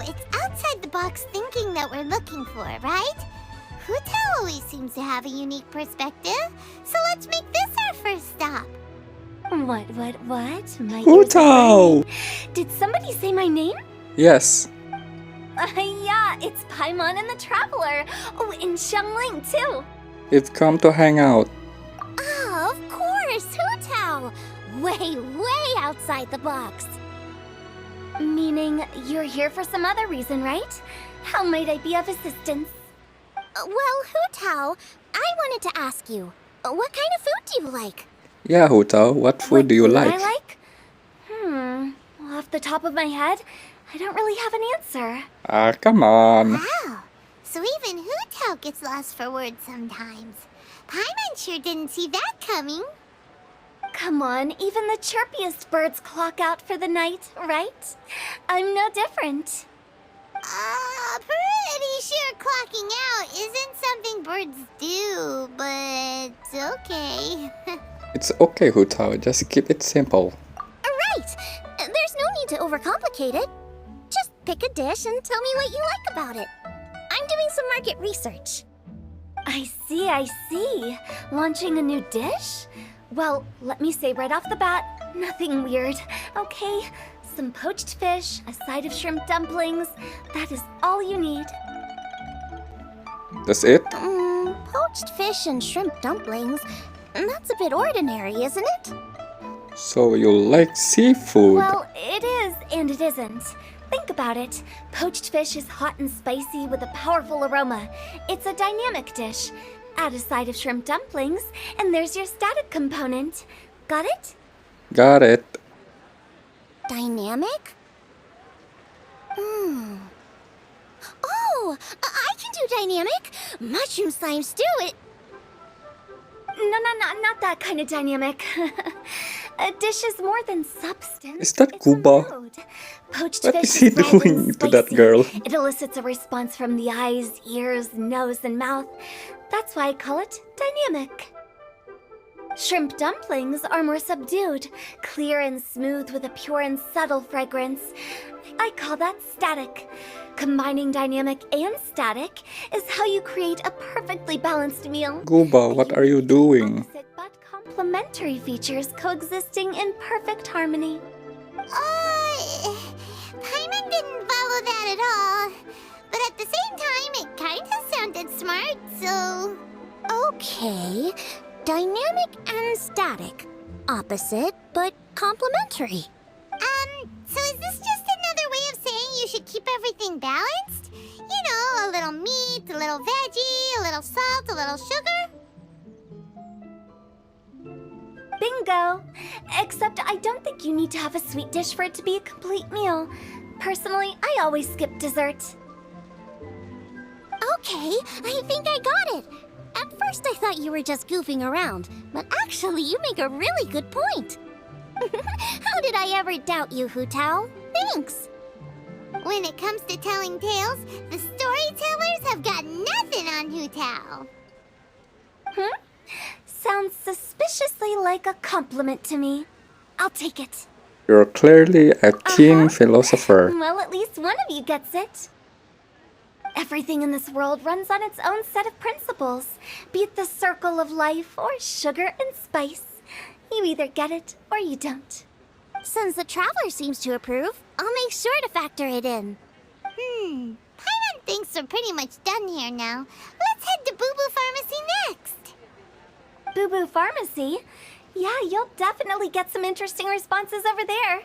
it's outside the box thinking that we're looking for, right? Hu Tao always seems to have a unique perspective, so let's make this our first stop. What? My Hu ears are Tao! burning. Did somebody say my name? Yes. Yeah, it's Paimon and the Traveler. Oh, and Xiangling too. It's come to hang out. Oh, of course, Hu Tao! Way outside the box. Meaning you're here for some other reason, right? How might I be of assistance? Well, Hu Tao, I wanted to ask you, what kind of food do you like? Yeah, Hu Tao, what food What do you food like? I like? Off the top of my head, I don't really have an answer. Ah, come on. Wow, so even Hu Tao gets lost for words sometimes. Paimon sure didn't see that coming. Come on, even the chirpiest birds clock out for the night, right? I'm no different. Pretty sure clocking out isn't something birds do, but okay. It's okay, Hu Tao, just keep it simple. Right! There's no need to overcomplicate it. Just pick a dish and tell me what you like about it. I'm doing some market research. I see. Launching a new dish? Well, let me say right off the bat, nothing weird, okay? Some poached fish, a side of shrimp dumplings. That is all you need. That's it? Poached fish and shrimp dumplings. That's a bit ordinary, isn't it? So you like seafood? Well, it is and it isn't. Think about it. Poached fish is hot and spicy with a powerful aroma. It's a dynamic dish. Add a side of shrimp dumplings, and there's your static component. Got it? Got it. Dynamic? Oh, I can do dynamic. Mushroom slime stew, No, not that kind of dynamic. A dish is more than substance. Is that It's a Kuba? mood. Poached What fish is he vibrant doing and to that spicy. girl? It elicits a response from the eyes, ears, nose, and mouth. That's why I call it dynamic. Shrimp dumplings are more subdued, clear and smooth with a pure and subtle fragrance. I call that static. Combining dynamic and static is how you create a perfectly balanced meal. Guba, what are you doing? Opposite but complementary features coexisting in perfect harmony. Paimon didn't follow that at all. But at the same time, it kinda sounded smart, so... Okay, dynamic and static. Opposite, but complementary. So is this just another way of saying you should keep everything balanced? You know, a little meat, a little veggie, a little salt, a little sugar? Bingo! Except I don't think you need to have a sweet dish for it to be a complete meal. Personally, I always skip dessert. Okay, I think I got it. At first I thought you were just goofing around, but actually you make a really good point. How did I ever doubt you, Hu Tao? Thanks. When it comes to telling tales, the storytellers have got nothing on Hu Tao. Sounds suspiciously like a compliment to me. I'll take it. You're clearly a keen philosopher. Well, at least one of you gets it. Everything in this world runs on its own set of principles, be it the circle of life or sugar and spice. You either get it or you don't. Since the Traveler seems to approve, I'll make sure to factor it in. Paimon thinks we're pretty much done here now. Let's head to Boo Boo Pharmacy next. Boo Boo Pharmacy? Yeah, you'll definitely get some interesting responses over there.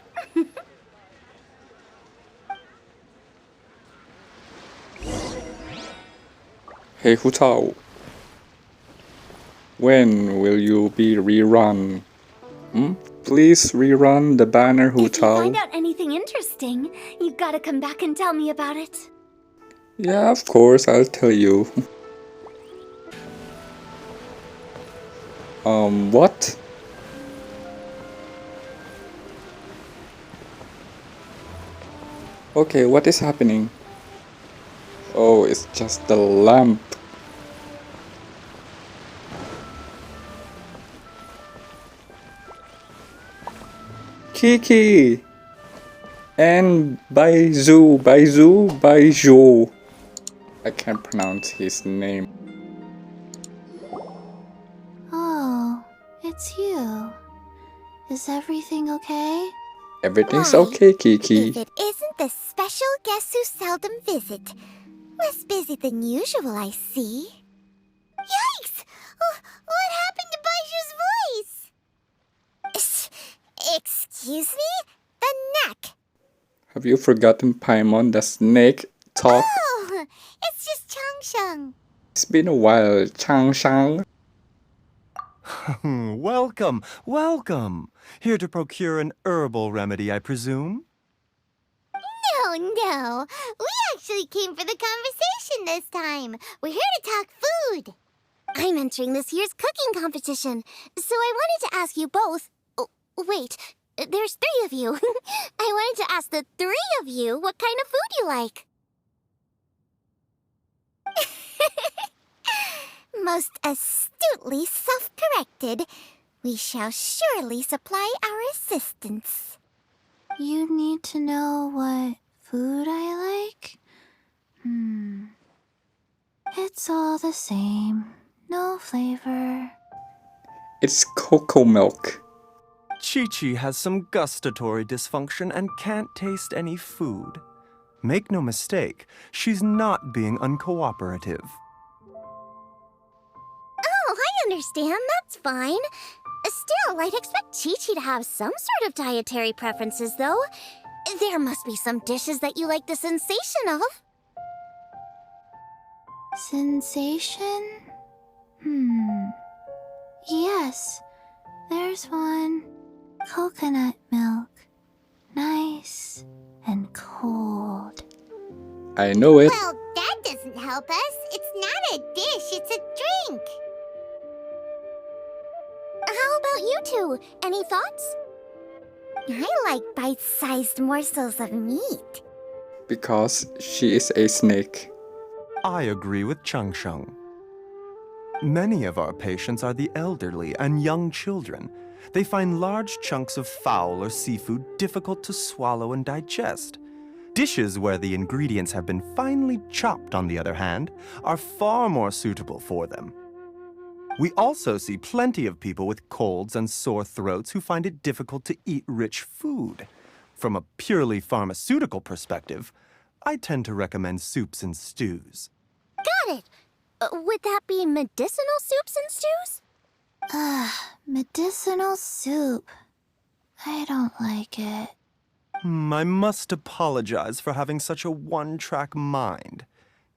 Hey, Hu Tao. When will you be rerun? Please rerun the banner, Hu If you Tao. find out anything interesting, you gotta come back and tell me about it. Yeah, of course, I'll tell you. What? Okay, what is happening? Oh, it's just the lamp. Kiki! And Baizu. I can't pronounce his name. Oh, it's you. Is everything okay? Everything's Why, okay, Kiki. If it isn't the special guests who seldom visit. Less busy than usual, I see. Yikes! What happened to Baiju's voice? Excuse me? The neck. Have you forgotten Paimon the snake talk? Oh, it's just Changsheng. It's been a while, Changshang. Welcome, welcome. Here to procure an herbal remedy, I presume? No. We actually came for the conversation this time. We're here to talk food. I'm entering this year's cooking competition, so I wanted to ask you both. Oh, wait, there's 3 of you. I wanted to ask the 3 of you what kind of food you like. Most astutely self-corrected. We shall surely supply our assistance. You need to know what food I like? It's all the same. No flavor. It's cocoa milk. Chi-Chi has some gustatory dysfunction and can't taste any food. Make no mistake, she's not being uncooperative. Oh, I understand. That's fine. Still, I'd expect Chi-Chi to have some sort of dietary preferences, though. There must be some dishes that you like the sensation of. Sensation? Yes, there's one. Coconut milk. Nice and cold. I know it. Well, that doesn't help us. It's not a dish, it's a drink. How about you 2? Any thoughts? I like bite-sized morsels of meat. Because she is a snake. I agree with Changsheng. Many of our patients are the elderly and young children. They find large chunks of fowl or seafood difficult to swallow and digest. Dishes where the ingredients have been finely chopped, on the other hand, are far more suitable for them. We also see plenty of people with colds and sore throats who find it difficult to eat rich food. From a purely pharmaceutical perspective, I tend to recommend soups and stews. Got it. Would that be medicinal soups and stews? Medicinal soup. I don't like it. I must apologize for having such a one-track mind.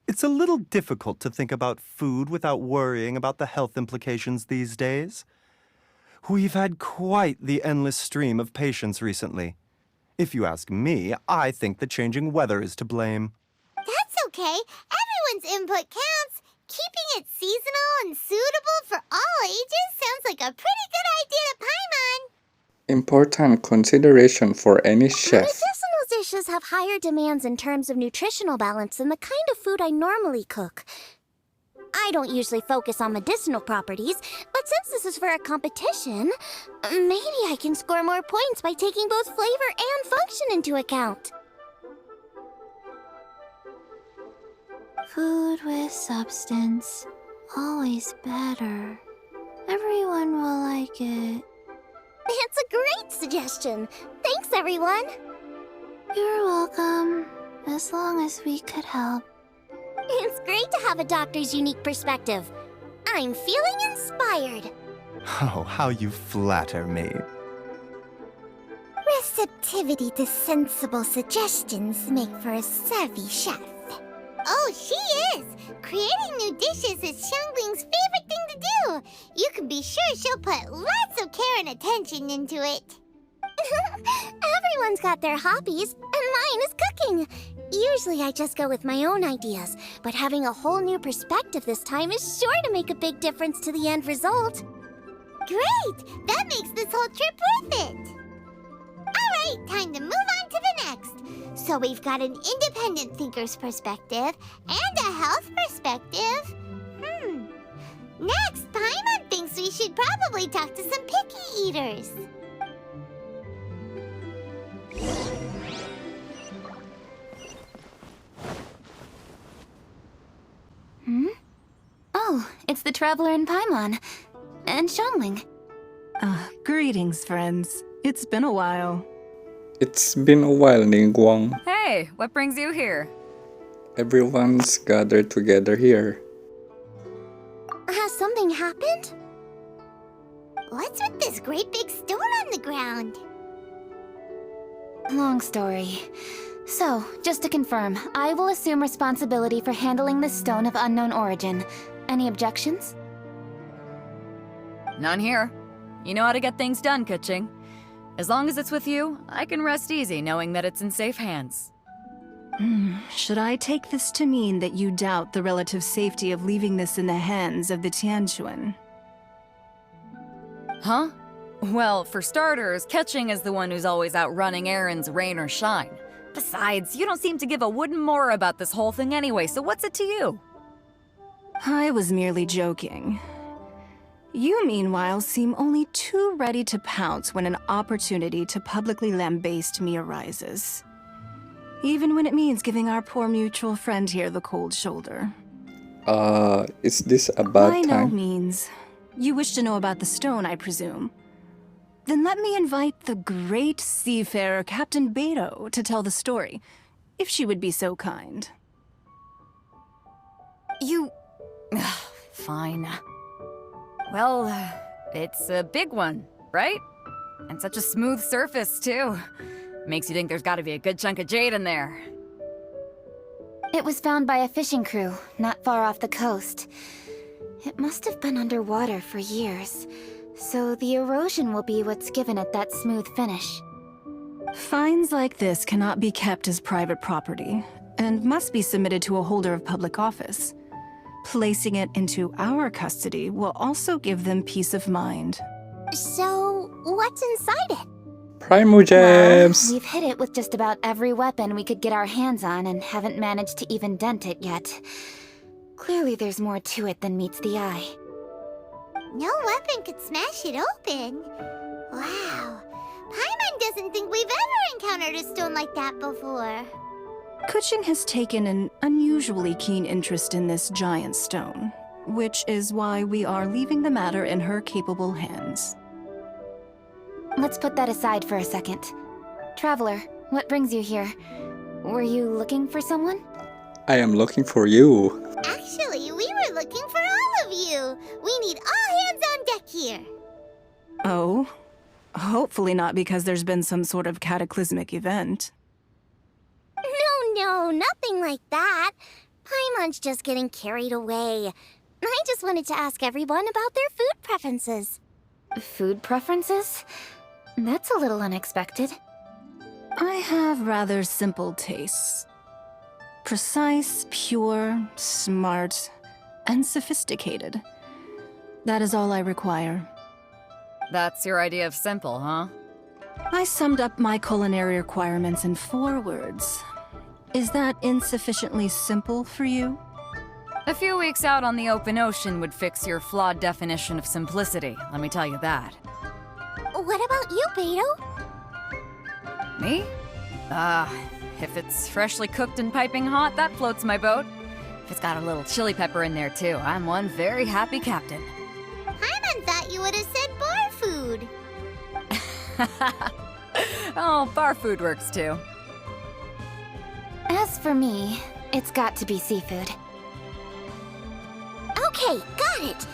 It's a little difficult to think about food without worrying about the health implications these days. We've had quite the endless stream of patients recently. If you ask me, I think the changing weather is to blame. That's okay. Everyone's input counts. Keeping it seasonal and suitable for all ages sounds like a pretty good idea to Paimon. Important consideration for any chef. Medicinal dishes have higher demands in terms of nutritional balance than the kind of food I normally cook. I don't usually focus on medicinal properties, but since this is for a competition, maybe I can score more points by taking both flavor and function into account. Food with substance. Always better. Everyone will like it. It's a great suggestion. Thanks, everyone. You're welcome. As long as we could help. It's great to have a doctor's unique perspective. I'm feeling inspired. Oh, how you flatter me. Receptivity to sensible suggestions make for a savvy chef. Oh, she is! Creating new dishes is Xiangling's favorite thing to do. You can be sure she'll put lots of care and attention into it. Everyone's got their hobbies, and mine is cooking. Usually I just go with my own ideas, but having a whole new perspective this time is sure to make a big difference to the end result. Great! That makes this whole trip worth it! Alright, time to move on to the next. So we've got an independent thinker's perspective and a health perspective. Next, Paimon thinks we should probably talk to some picky eaters. the Traveler in Paimon. And Xiangling. Greetings, friends. It's been a while. It's been a while, Ningguang. Hey, what brings you here? Everyone's gathered together here. Has something happened? What's with this great big stone on the ground? Long story. So, just to confirm, I will assume responsibility for handling this stone of unknown origin. Any objections? None here. You know how to get things done, Kuching. As long as it's with you, I can rest easy knowing that it's in safe hands. Should I take this to mean that you doubt the relative safety of leaving this in the hands of the Tianquan? Huh? Well, for starters, Kuching is the one who's always out running errands, rain or shine. Besides, you don't seem to give a wooden more about this whole thing anyway, so what's it to you? I was merely joking. You, meanwhile, seem only too ready to pounce when an opportunity to publicly lambaste me arises. Even when it means giving our poor mutual friend here the cold shoulder. Is this a bad By no time? means. You wish to know about the stone, I presume. Then let me invite the great seafarer Captain Beto to tell the story, if she would be so kind. You... Fine. Well, it's a big one, right? And such a smooth surface, too. Makes you think there's gotta be a good chunk of jade in there. It was found by a fishing crew, not far off the coast. It must have been underwater for years, so the erosion will be what's given it that smooth finish. Finds like this cannot be kept as private property, and must be submitted to a holder of public office. Placing it into our custody will also give them peace of mind. So, what's inside it? Primal Gems! Well, we've hit it with just about every weapon we could get our hands on and haven't managed to even dent it yet. Clearly there's more to it than meets the eye. No weapon could smash it open. Wow. Paimon doesn't think we've ever encountered a stone like that before. Kuching has taken an unusually keen interest in this giant stone, which is why we are leaving the matter in her capable hands. Let's put that aside for a second. Traveler, what brings you here? Were you looking for someone? I am looking for you. Actually, we were looking for all of you. We need all hands on deck here. Oh? Hopefully not because there's been some sort of cataclysmic event. No, nothing like that. Paimon's just getting carried away. I just wanted to ask everyone about their food preferences. Food preferences? That's a little unexpected. I have rather simple tastes. Precise, pure, smart, and sophisticated. That is all I require. That's your idea of simple, huh? I summed up my culinary requirements in 4 words. Is that insufficiently simple for you? A few weeks out on the open ocean would fix your flawed definition of simplicity, let me tell you that. What about you, Beto? Me? If it's freshly cooked and piping hot, that floats my boat. If it's got a little chili pepper in there too, I'm one very happy captain. Paimon thought you would have said bar food. Oh, bar food works too. As for me, it's got to be seafood. Okay, got it.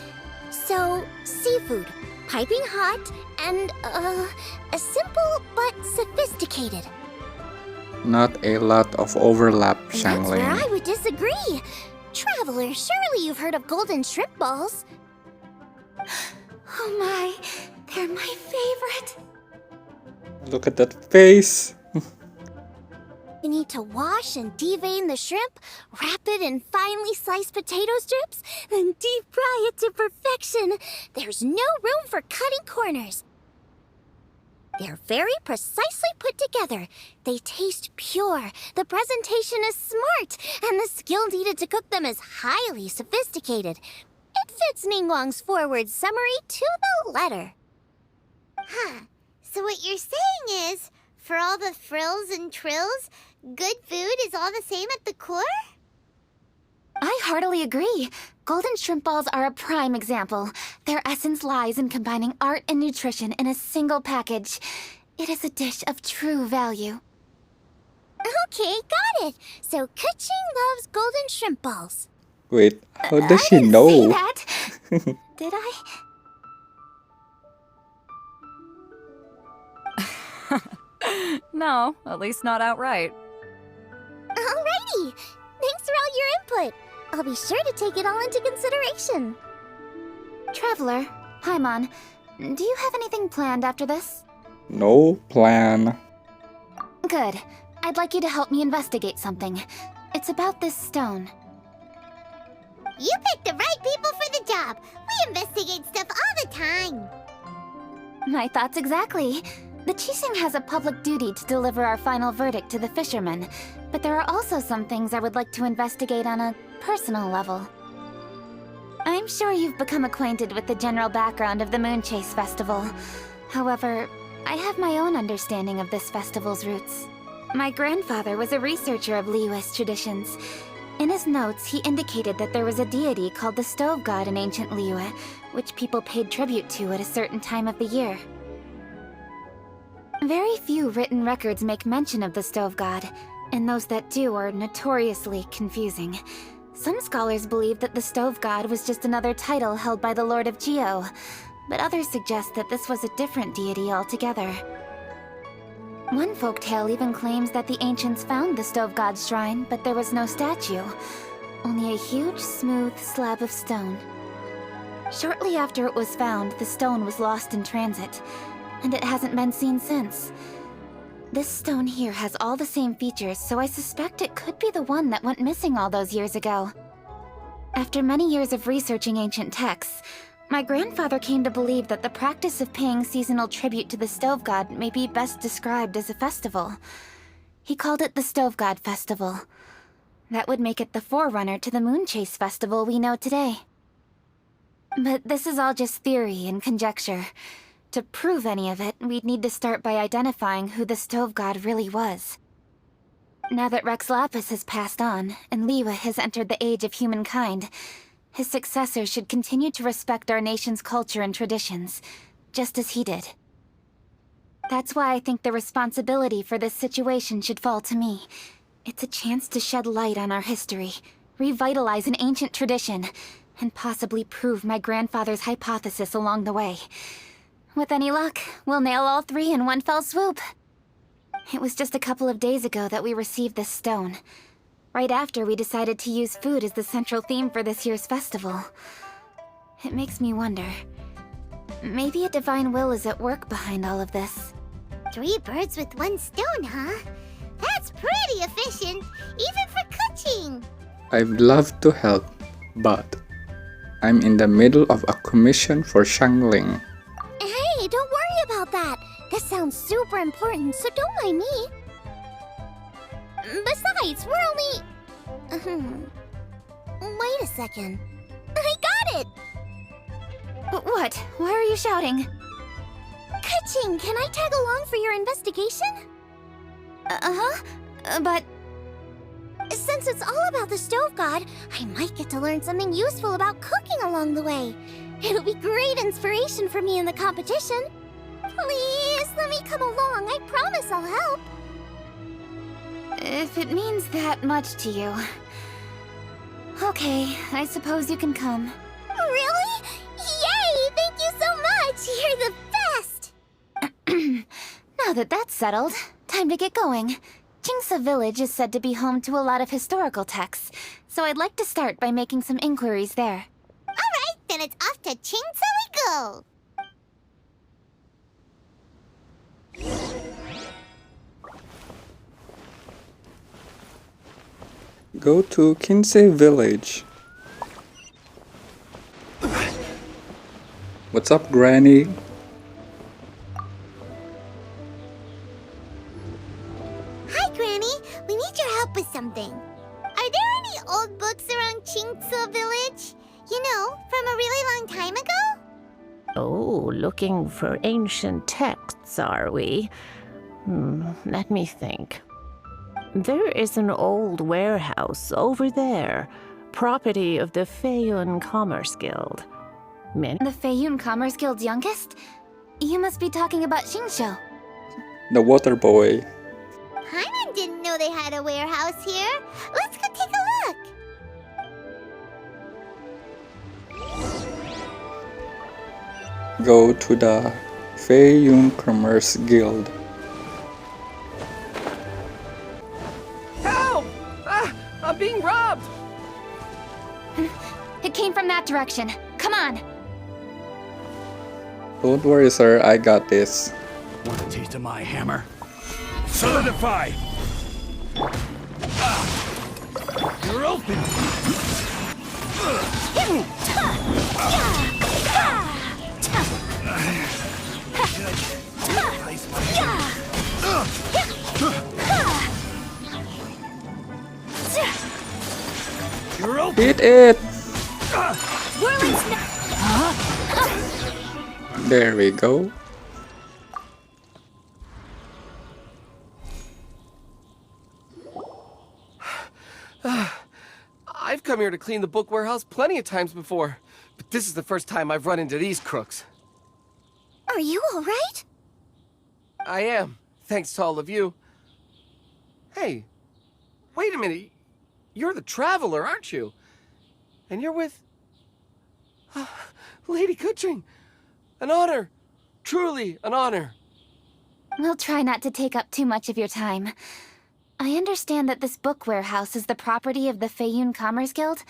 So, seafood, piping hot, and, simple but sophisticated. Not a lot of overlap, That's where Xiangling. I would disagree. Traveler, surely you've heard of golden shrimp balls. Oh my, they're my favorite. Look at that face. You need to wash and devein the shrimp, wrap it in finely sliced potato strips, then deep fry it to perfection. There's no room for cutting corners. They're very precisely put together. They taste pure, the presentation is smart, and the skill needed to cook them is highly sophisticated. It fits Ningguang's forward summary to the letter. Huh. So what you're saying is, for all the frills and trills, good food is all the same at the core? I heartily agree. Golden shrimp balls are a prime example. Their essence lies in combining art and nutrition in a single package. It is a dish of true value. Okay, got it. So Kuching loves golden shrimp balls. Wait, how does I she didn't say know? that. Did I? No, at least not outright. Alrighty. Thanks for all your input. I'll be sure to take it all into consideration. Traveler, Paimon, do you have anything planned after this? No plan. Good. I'd like you to help me investigate something. It's about this stone. You picked the right people for the job. We investigate stuff all the time. My thoughts exactly. The Qixing has a public duty to deliver our final verdict to the fishermen, but there are also some things I would like to investigate on a personal level. I'm sure you've become acquainted with the general background of the Moonchase Festival. However, I have my own understanding of this festival's roots. My grandfather was a researcher of Liyue's traditions. In his notes, he indicated that there was a deity called the Stove God in ancient Liyue, which people paid tribute to at a certain time of the year. Very few written records make mention of the Stove God, and those that do are notoriously confusing. Some scholars believe that the Stove God was just another title held by the Lord of Geo, but others suggest that this was a different deity altogether. One folktale even claims that the ancients found the Stove God's shrine, but there was no statue, only a huge, smooth slab of stone. Shortly after it was found, the stone was lost in transit, and it hasn't been seen since. This stone here has all the same features, so I suspect it could be the one that went missing all those years ago. After many years of researching ancient texts, my grandfather came to believe that the practice of paying seasonal tribute to the Stove God may be best described as a festival. He called it the Stove God Festival. That would make it the forerunner to the Moonchase Festival we know today. But this is all just theory and conjecture. To prove any of it, we'd need to start by identifying who the Stove God really was. Now that Rex Lapis has passed on, and Liyue has entered the age of humankind, his successors should continue to respect our nation's culture and traditions, just as he did. That's why I think the responsibility for this situation should fall to me. It's a chance to shed light on our history, revitalize an ancient tradition, and possibly prove my grandfather's hypothesis along the way. With any luck, we'll nail all three in one fell swoop. It was just a couple of days ago that we received this stone. Right after we decided to use food as the central theme for this year's festival. It makes me wonder. Maybe a divine will is at work behind all of this. 3 birds with 1 stone, huh? That's pretty efficient, even for Kuching. I'd love to help, but I'm in the middle of a commission for Shangling. Hey, don't worry about that. This sounds super important, so don't mind me. Besides, we're only... Wait a second. I got it! What? Why are you shouting? Kuching, can I tag along for your investigation? But... Since it's all about the Stove God, I might get to learn something useful about cooking along the way. It'll be great inspiration for me in the competition. Please, let me come along. I promise I'll help. If it means that much to you... Okay, I suppose you can come. Really? Yay! Thank you so much! You're the best! Now that that's settled, time to get going. Jingsa Village is said to be home to a lot of historical texts, so I'd like to start by making some inquiries there. Alright, then it's off to Jingsa we go! Go to Kinsey Village. What's up, Granny? Hi, Granny. We need your help with something. Are there any old books around Jingsa Village? You know, from a really long time ago? Oh, looking for ancient texts, are we? Let me think. There is an old warehouse over there, property of the Feiyun Commerce Guild. Many The Feiyun Commerce Guild's youngest? You must be talking about Xingqiu. The water boy. Paimon didn't know they had a warehouse here. Let's go take a look. Go to the Feiyun Commerce Guild. Help! I'm being robbed! It came from that direction. Come on! Don't worry, sir. I got this. Want a taste of my hammer? Solidify! You're open! You're open! Hit it! There we go. I've come here to clean the book warehouse plenty of times before, but this is the first time I've run into these crooks. Are you alright? I am, thanks to all of you. Hey, wait a minute. You're the Traveler, aren't you? And you're with... Lady Kuching. An honor. Truly an honor. We'll try not to take up too much of your time. I understand that this book warehouse is the property of the Feiyun Commerce Guild.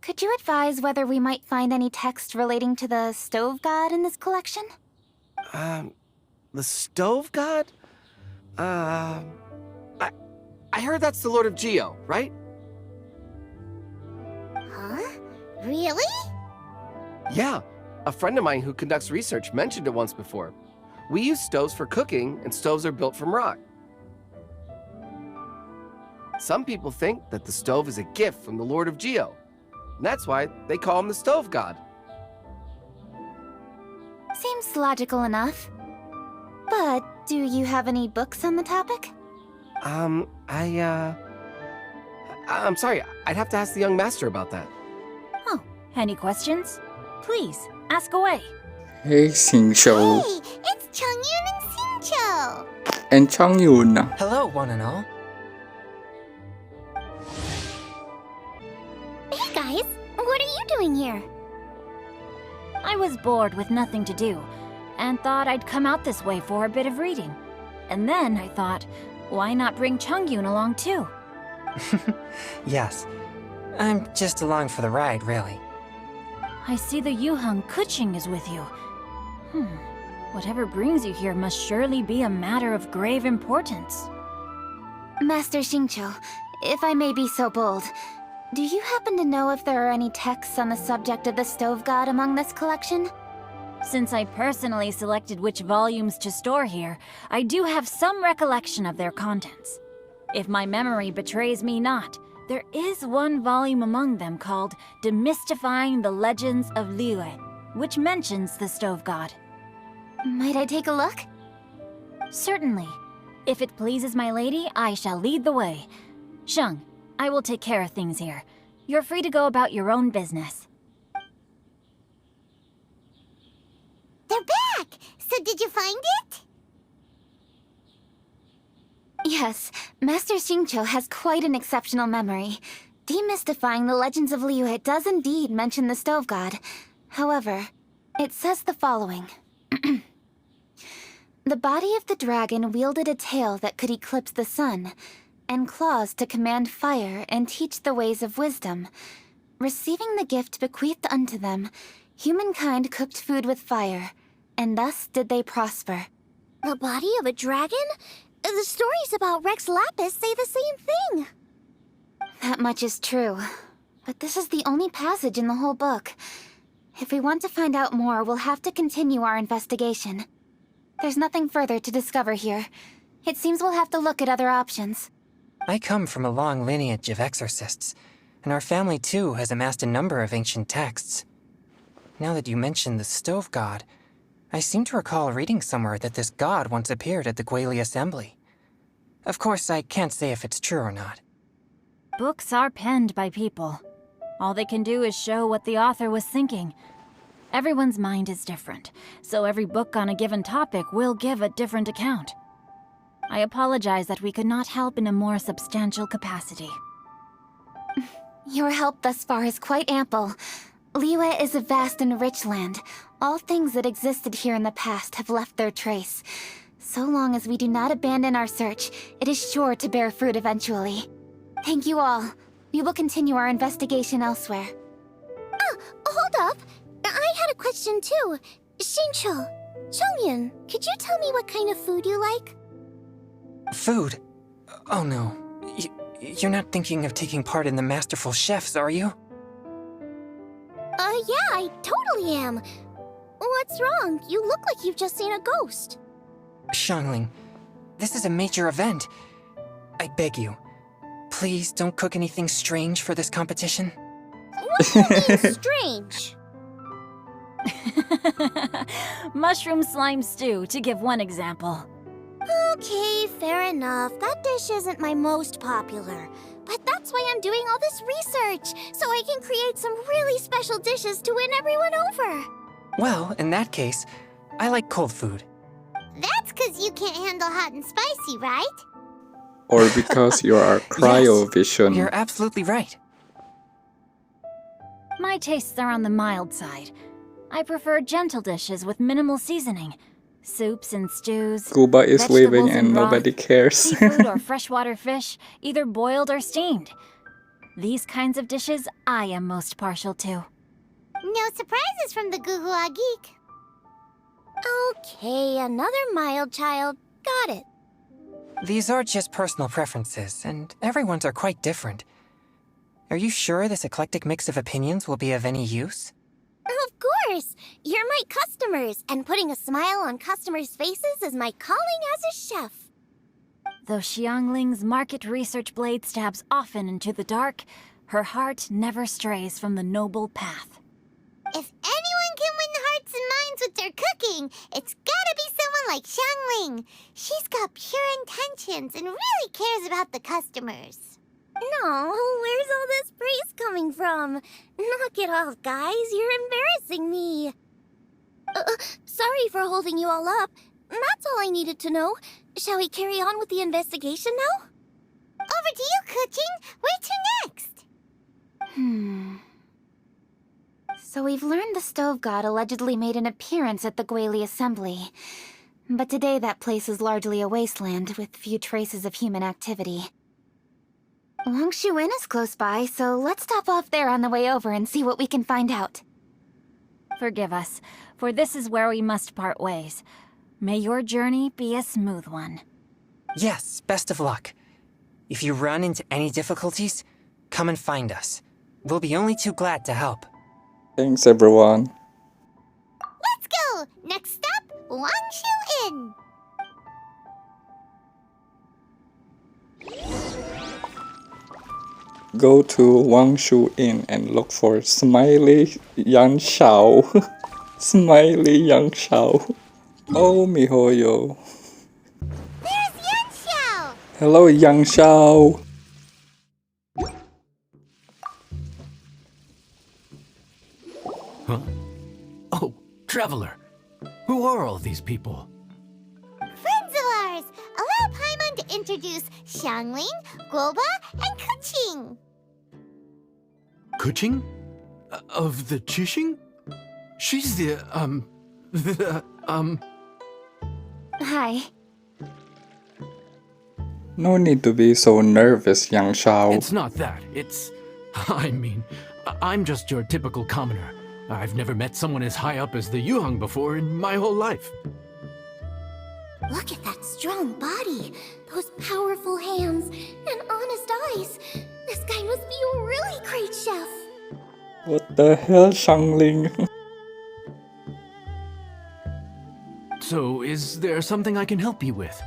Could you advise whether we might find any text relating to the Stove God in this collection? The Stove God? I heard that's the Lord of Geo, right? Huh? Really? Yeah. A friend of mine who conducts research mentioned it once before. We use stoves for cooking, and stoves are built from rock. Some people think that the stove is a gift from the Lord of Geo. And that's why they call him the Stove God. Seems logical enough. But do you have any books on the topic? I'm sorry, I'd have to ask the young master about that. Oh, any questions? Please, ask away. Hey, Xingqiu. Hey, it's Chongyun and Xingqiu. And Chongyun. Hello, one and all. Hey guys, what are you doing here? I was bored with nothing to do, and thought I'd come out this way for a bit of reading. And then I thought, why not bring Chongyun along too? Yes. I'm just along for the ride, really. I see the Yuheng Kuching is with you. Whatever brings you here must surely be a matter of grave importance. Master Xingqiu, if I may be so bold, do you happen to know if there are any texts on the subject of the Stove God among this collection? Since I personally selected which volumes to store here, I do have some recollection of their contents. If my memory betrays me not, there is one volume among them called Demystifying the Legends of Liyue, which mentions the Stove God. Might I take a look? Certainly. If it pleases my lady, I shall lead the way. Sheng, I will take care of things here. You're free to go about your own business. They're back! So did you find it? Yes, Master Xingqiu has quite an exceptional memory. Demystifying the Legends of Liyue does indeed mention the Stove God. However, it says the following. The body of the dragon wielded a tail that could eclipse the sun, and claws to command fire and teach the ways of wisdom. Receiving the gift bequeathed unto them, humankind cooked food with fire, and thus did they prosper. The body of a dragon? The stories about Rex Lapis say the same thing. That much is true, but this is the only passage in the whole book. If we want to find out more, we'll have to continue our investigation. There's nothing further to discover here. It seems we'll have to look at other options. I come from a long lineage of exorcists, and our family too has amassed a number of ancient texts. Now that you mention the Stove God, I seem to recall reading somewhere that this god once appeared at the Guili Assembly. Of course, I can't say if it's true or not. Books are penned by people. All they can do is show what the author was thinking. Everyone's mind is different, so every book on a given topic will give a different account. I apologize that we could not help in a more substantial capacity. Your help thus far is quite ample. Liyue is a vast and rich land. All things that existed here in the past have left their trace. So long as we do not abandon our search, it is sure to bear fruit eventually. Thank you all. We will continue our investigation elsewhere. Hold up. I had a question too. Shincho, Chongyun, could you tell me what kind of food you like? Food? Oh no. You're not thinking of taking part in the Masterful Chefs, are you? Yeah, I totally am. What's wrong? You look like you've just seen a ghost. Xiangling, this is a major event. I beg you, please don't cook anything strange for this competition. What do you mean, strange? Mushroom slime stew, to give one example. Okay, fair enough. That dish isn't my most popular. But that's why I'm doing all this research, so I can create some really special dishes to win everyone over. Well, in that case, I like cold food. That's because you can't handle hot and spicy, right? Or because you are cryovision. You're absolutely right. My tastes are on the mild side. I prefer gentle dishes with minimal seasoning. Soups and stews. Cuba is vegetables leaving in and broth, nobody cares. Seafood or freshwater fish, either boiled or steamed. These kinds of dishes I am most partial to. No surprises from the Gugua Geek. Okay, another mild child. Got it. These are just personal preferences, and everyone's are quite different. Are you sure this eclectic mix of opinions will be of any use? Of course! You're my customers, and putting a smile on customers' faces is my calling as a chef. Though Xiangling's market research blade stabs often into the dark, her heart never strays from the noble path. If anyone can win the hearts and minds with their cooking, it's gotta be someone like Xiangling. She's got pure intentions and really cares about the customers. No, where's all this praise coming from? Knock it off, guys. You're embarrassing me. Sorry for holding you all up. That's all I needed to know. Shall we carry on with the investigation now? Over to you, Kuching. Where to next? So we've learned the Stove God allegedly made an appearance at the Guili Assembly. But today that place is largely a wasteland with few traces of human activity. Wangshu Inn is close by, so let's stop off there on the way over and see what we can find out. Forgive us, for this is where we must part ways. May your journey be a smooth one. Yes, best of luck. If you run into any difficulties, come and find us. We'll be only too glad to help. Thanks, everyone. Let's go! Next stop, Wangshu Inn. Go to Wangshu Inn and look for Smiley Yang Shao. Smiley Yang Shao. Oh, mihoyo. There's Yan Xiao! Hello, Yang Shao. Huh? Oh, Traveler. Who are all these people? Friends of ours! Allow Paimon to introduce Xiangling, Guoba, and Kuching. Kuching? Of the Chishing? She's the, Hi. No need to be so nervous, Yang Shao. It's not that. I mean, I'm just your typical commoner. I've never met someone as high up as the Yuhang before in my whole life. Look at that strong body, those powerful hands, and honest eyes. This guy must be a really great chef. What the hell, Xiangling? So, is there something I can help you with?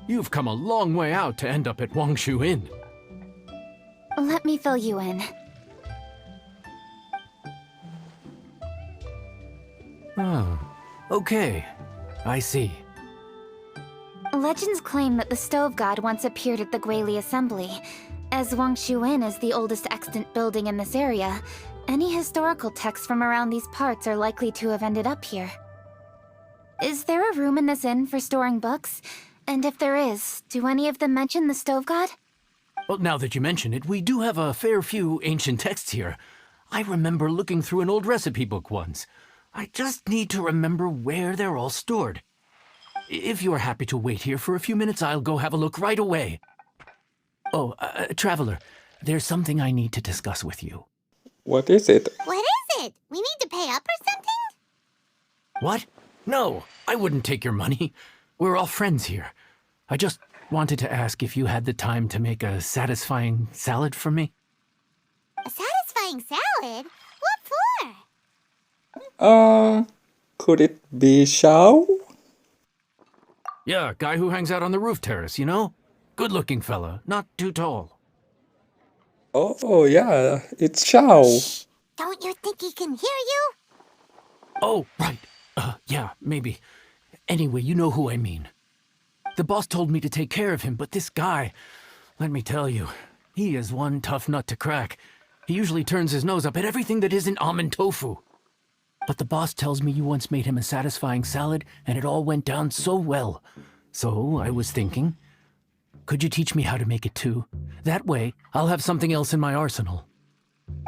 You've come a long way out to end up at Wangshu Inn. Let me fill you in. Oh, okay. I see. Legends claim that the Stove God once appeared at the Guili Assembly, As Wangshu Inn is the oldest extant building in this area, any historical texts from around these parts are likely to have ended up here. Is there a room in this inn for storing books? And if there is, do any of them mention the Stove God? Well, now that you mention it, we do have a fair few ancient texts here. I remember looking through an old recipe book once. I just need to remember where they're all stored. If you're happy to wait here for a few minutes, I'll go have a look right away. Oh, Traveler, there's something I need to discuss with you. What is it? What is it? We need to pay up or something? What? No, I wouldn't take your money. We're all friends here. I just wanted to ask if you had the time to make a satisfying salad for me. A satisfying salad? What for? Could it be Shao? Yeah, guy who hangs out on the roof terrace, you know? Good-looking fella, not too tall. Oh, yeah, it's Shao. Don't you think he can hear you? Oh, right. Yeah, maybe. Anyway, you know who I mean. The boss told me to take care of him, but this guy, let me tell you, he is one tough nut to crack. He usually turns his nose up at everything that isn't almond tofu. But the boss tells me you once made him a satisfying salad, and it all went down so well. So I was thinking, could you teach me how to make it too? That way, I'll have something else in my arsenal.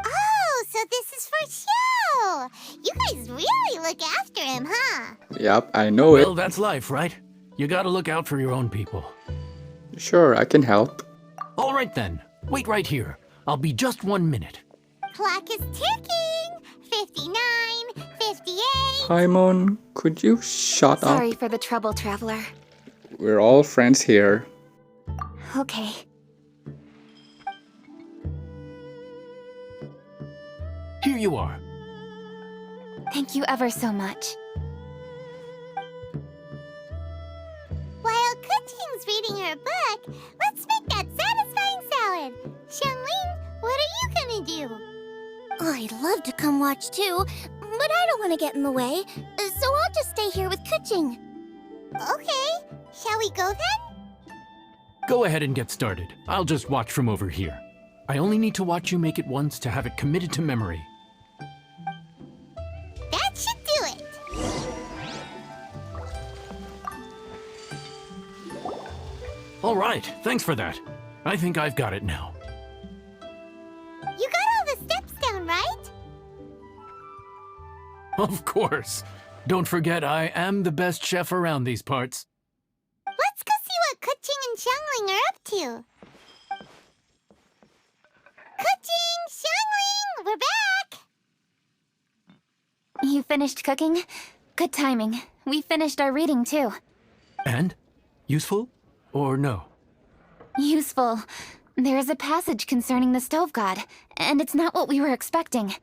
Oh, so this is for show! You guys really look after him, huh? Yep, I know Well, it. that's life, right? You gotta look out for your own people. Sure, I can help. All right then, wait right here. I'll be just 1 minute. Clock is ticking! 59, 58... Paimon, could you shut Sorry up? for the trouble, Traveler. We're all friends here. Okay. Here you are. Thank you ever so much. While Kuching's reading her book, let's make that satisfying salad. Xiangling, what are you gonna do? I'd love to come watch too, but I don't want to get in the way, so I'll just stay here with Kuching. Okay, shall we go then? Go ahead and get started. I'll just watch from over here. I only need to watch you make it once to have it committed to memory. That should do it. All right, thanks for that. I think I've got it now. You got all the steps down, right? Of course. Don't forget, I am the best chef around these parts. Let's go see what Kuching and Xiangling are up to. Kuching, Xiangling, we're back! You finished cooking? Good timing. We finished our reading too. And? Useful? Or no? Useful. There is a passage concerning the Stove God, and it's not what we were expecting.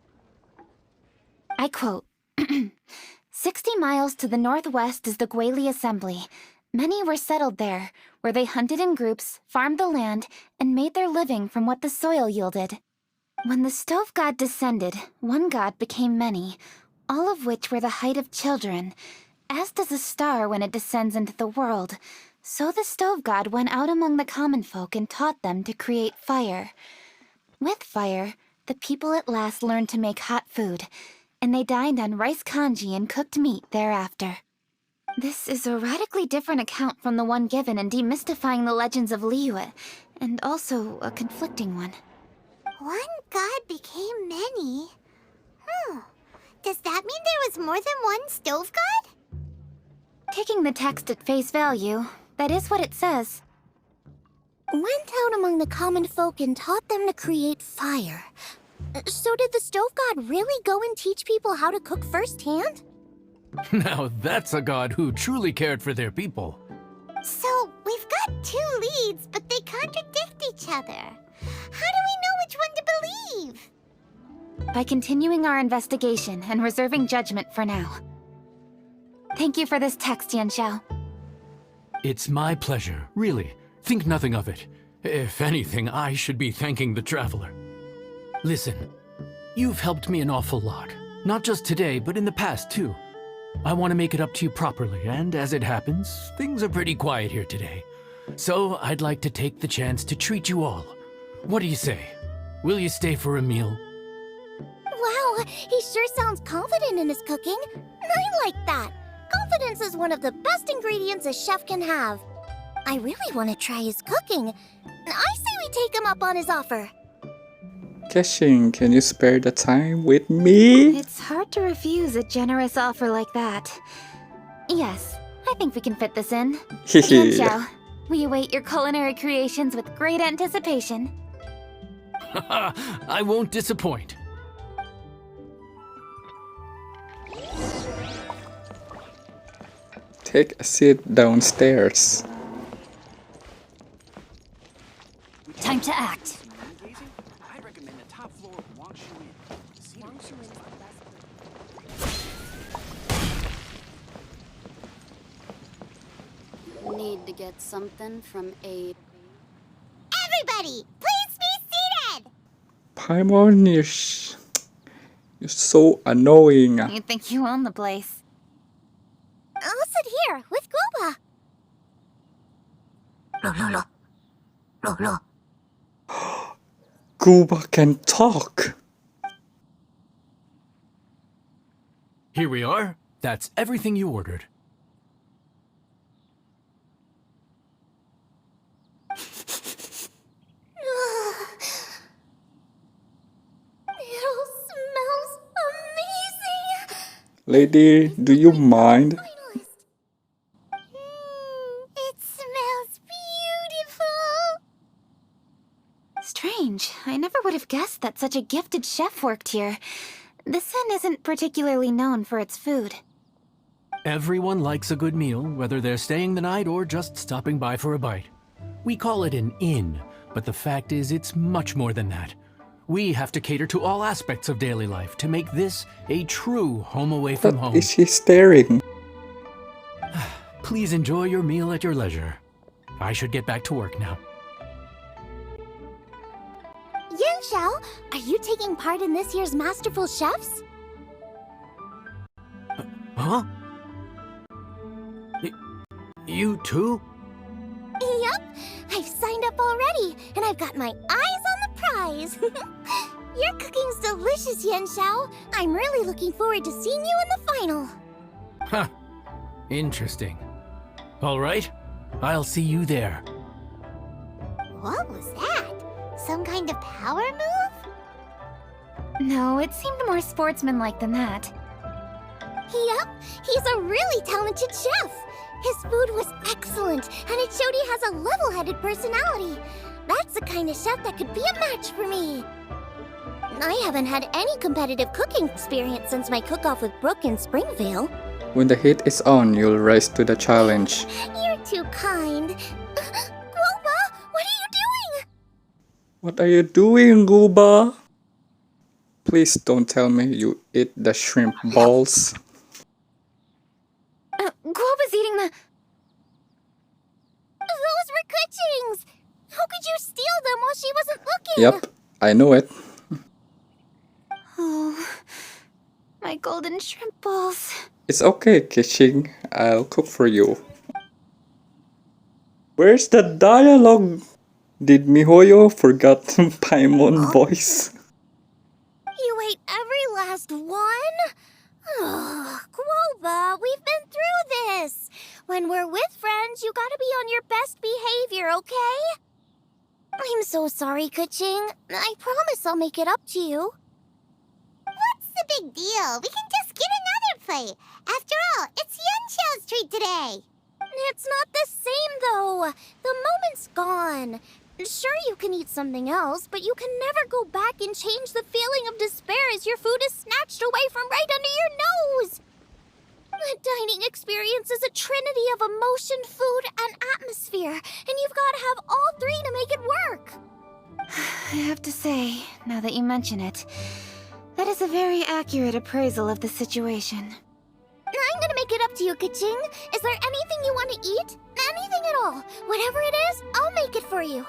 I quote, 60 miles to the northwest is the Guili Assembly. Many were settled there, where they hunted in groups, farmed the land, and made their living from what the soil yielded. When the Stove God descended, one god became many, all of which were the height of children. As does a star when it descends into the world, so the Stove God went out among the common folk and taught them to create fire. With fire, the people at last learned to make hot food, and they dined on rice congee and cooked meat thereafter. This is a radically different account from the one given in Demystifying the Legends of Liyue, and also a conflicting one. One god became many. Does that mean there was more than one stove god? Taking the text at face value, that is what it says. Went out among the common folk and taught them to create fire. So did the Stove God really go and teach people how to cook firsthand? Now that's a god who truly cared for their people. So, we've got two leads, but they contradict each other. How do we know which one to believe? By continuing our investigation and reserving judgment for now. Thank you for this text, Yanxiao. It's my pleasure, really. Think nothing of it. If anything, I should be thanking the Traveler. Listen, you've helped me an awful lot. Not just today, but in the past, too. I want to make it up to you properly, and as it happens, things are pretty quiet here today. So I'd like to take the chance to treat you all. What do you say? Will you stay for a meal? Wow, he sure sounds confident in his cooking. I like that. Confidence is one of the best ingredients a chef can have. I really want to try his cooking. I say we take him up on his offer. Genshin, can you spare the time with me? It's hard to refuse a generous offer like that. Yes, I think we can fit this in. Yan Xiao, we await your culinary creations with great anticipation. I won't disappoint. Take a seat downstairs. Time to act. Need to get something from a... Everybody, please be seated! Paimon, you're so annoying. You think you own the place. I'll sit here with Goba. Guba can talk. Here we are. That's everything you ordered. It all smells amazing. Lady, do you mind? It smells beautiful. Strange. I never would have guessed that such a gifted chef worked here. This inn isn't particularly known for its food. Everyone likes a good meal, whether they're staying the night or just stopping by for a bite. We call it an inn, but the fact is it's much more than that. We have to cater to all aspects of daily life to make this a true home away from What home. is he staring? Please enjoy your meal at your leisure. I should get back to work now. Yan Xiao, are you taking part in this year's Masterful Chefs? Huh? You too? Yup, I've signed up already, and I've got my eyes on the prize. Your cooking's delicious, Yan Xiao. I'm really looking forward to seeing you in the final. Huh. Interesting. All right. I'll see you there. What was that? Some kind of power move? No, it seemed more sportsmanlike than that. Yup, he's a really talented chef. His food was excellent, and it showed he has a level-headed personality. That's the kind of chef that could be a match for me. I haven't had any competitive cooking experience since my cook-off with Brooke in Springvale. When the heat is on, you'll rise to the challenge. You're too kind. Guoba, what are you doing? What are you doing, Guba? Please don't tell me you eat the shrimp balls. Guoba's eating the... Those were Kuching's! How could you steal them while she wasn't looking? Yep, I know it. Oh, my golden shrimp balls. It's okay, Kishing. I'll cook for you. Where's the dialogue? Did MiHoYo forgot Paimon voice? You ate every last one? Oh, Guoba, we've been through this. When we're with friends, you gotta be on your best behavior, okay? I'm so sorry, Kuching. I promise I'll make it up to you. What's the big deal? We can just get another plate. After all, it's Yan Xiao's treat today. It's not the same, though. The moment's gone. Sure, you can eat something else, but you can never go back and change the feeling of despair as your food is snatched away from right under your nose. The dining experience is a trinity of emotion, food, and atmosphere, and you've got to have all three to make it work. I have to say, now that you mention it, that is a very accurate appraisal of the situation. I'm gonna make it up to you, Kuching. Is there anything you want to eat? Anything at all. Whatever it is, I'll make it for you.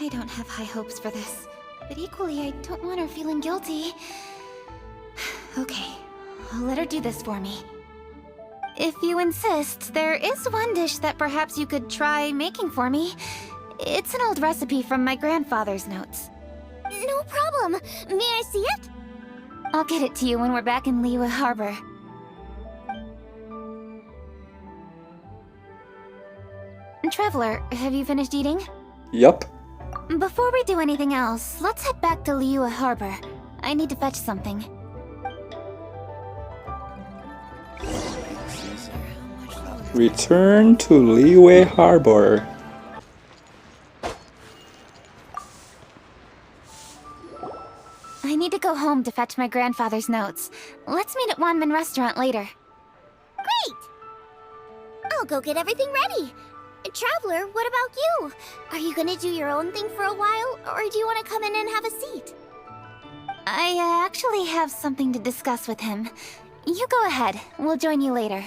I don't have high hopes for this, but equally I don't want her feeling guilty. Okay, I'll let her do this for me. If you insist, there is one dish that perhaps you could try making for me. It's an old recipe from my grandfather's notes. No problem. May I see it? I'll get it to you when we're back in Liyue Harbor. Traveler, have you finished eating? Yup. Before we do anything else, let's head back to Liyue Harbor. I need to fetch something. Return to Liyue Harbor. I need to go home to fetch my grandfather's notes. Let's meet at Wanman Restaurant later. Great! I'll go get everything ready. Traveler, what about you? Are you gonna do your own thing for a while, or do you want to come in and have a seat? I actually have something to discuss with him. You go ahead. We'll join you later.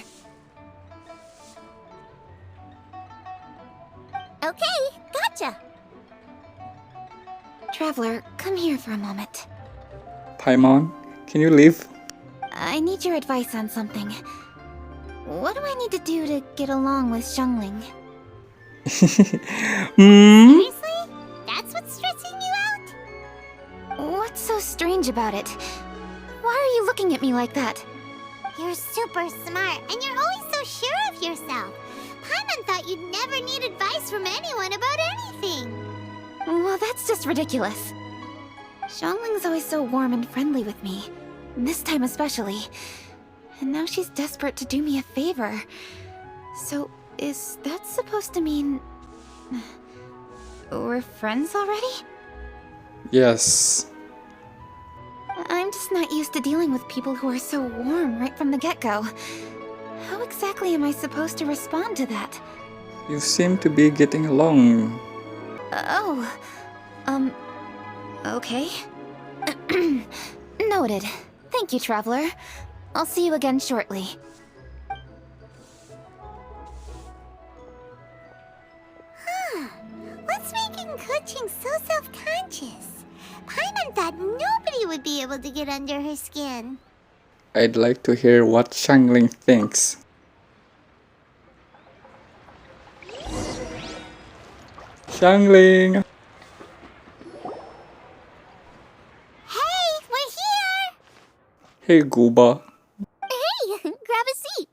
Okay, gotcha. Traveler, come here for a moment. Paimon, can you leave? I need your advice on something. What do I need to do to get along with Xiangling? Seriously? That's what's stressing you out? What's so strange about it? Why are you looking at me like that? You're super smart, and you're always so sure of yourself. Paimon thought you'd never need advice from anyone about anything. Well, that's just ridiculous. Xiangling's always so warm and friendly with me. This time especially. And now she's desperate to do me a favor. So, is that supposed to mean... we're friends already? Yes. I'm just not used to dealing with people who are so warm right from the get-go. How exactly am I supposed to respond to that? You seem to be getting along. Okay. Noted. Thank you, Traveler. I'll see you again shortly. What's making Kuching so self-conscious? Paimon thought nobody would be able to get under her skin. I'd like to hear what Xiangling thinks. Xiangling! Hey, we're here! Hey, Gooba. Hey, grab a seat.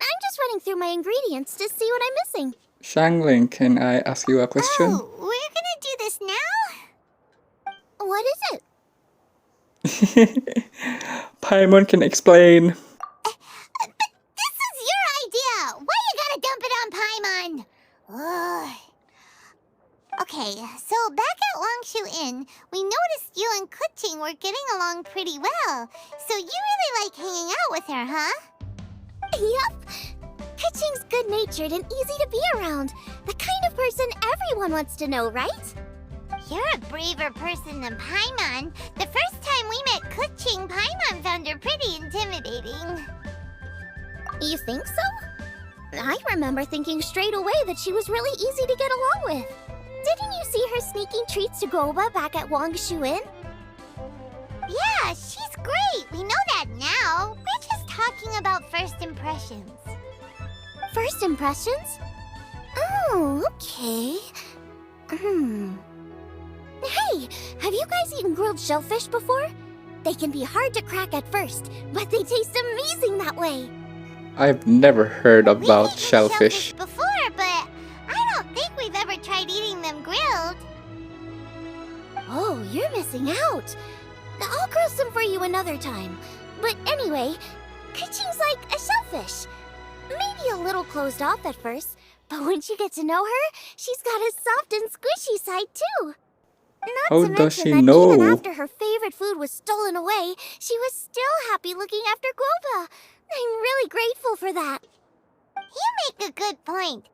I'm just running through my ingredients to see what I'm missing. Xiangling, can I ask you a question? Oh, we're gonna do this now? What is it? Paimon can explain. But this is your idea! Why you gotta dump it on Paimon? Ugh. Okay, so back at Longshu Inn, we noticed you and Kuching were getting along pretty well. So you really like hanging out with her, huh? Yup. Kuching's good-natured and easy to be around. The kind of person everyone wants to know, right? You're a braver person than Paimon. The first time we met Kuching, Paimon found her pretty intimidating. You think so? I remember thinking straight away that she was really easy to get along with. Didn't you see her sneaking treats to Goba back at Wangshu Inn? Yeah, she's great. We know that now. We're just talking about first impressions. First impressions? Oh, okay. Hey, have you guys eaten grilled shellfish before? They can be hard to crack at first, but they taste amazing that way. I've never heard about We've eaten shellfish. before, but I don't think we've ever tried eating them grilled. Oh, you're missing out. I'll grill some for you another time. But anyway, Kuching's like a shellfish. Maybe a little closed off at first, but once you get to know her, she's got a soft and squishy side too. Not How to does mention she that know? even after her favorite food was stolen away, she was still happy looking after Guoba. I'm really grateful for that. You make a good point.